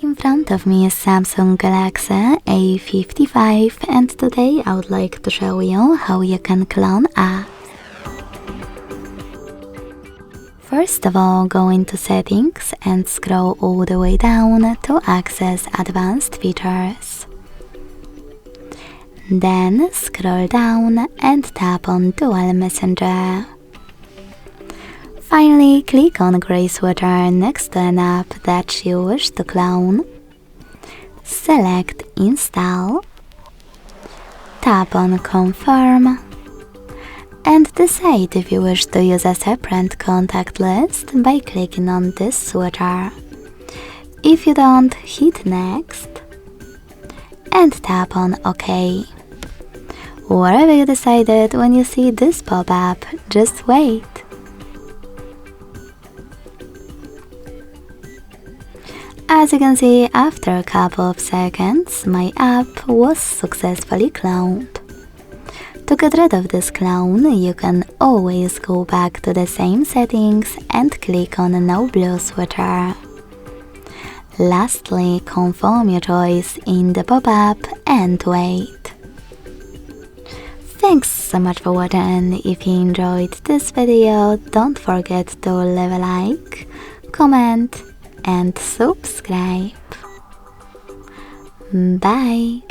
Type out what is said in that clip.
In front of me is Samsung Galaxy A55 and today I would like to show you how you can clone apps. First of all, go into Settings and scroll all the way down to access Advanced Features. Then scroll down and tap on Dual Messenger. Finally, click on gray sweater next to an app that you wish to clone. Select Install. Tap on Confirm. And decide if you wish to use a separate contact list by clicking on this sweater. If you don't, hit Next. And tap on OK. Whatever you decided, when you see this pop-up, just wait. As you can see, after a couple of seconds, my app was successfully cloned. To get rid of this clone, you can always go back to the same settings and click on No Blue Sweater. Lastly, confirm your choice in the pop-up and wait. Thanks so much for watching. If you enjoyed this video, don't forget to leave a like, comment and subscribe. Bye!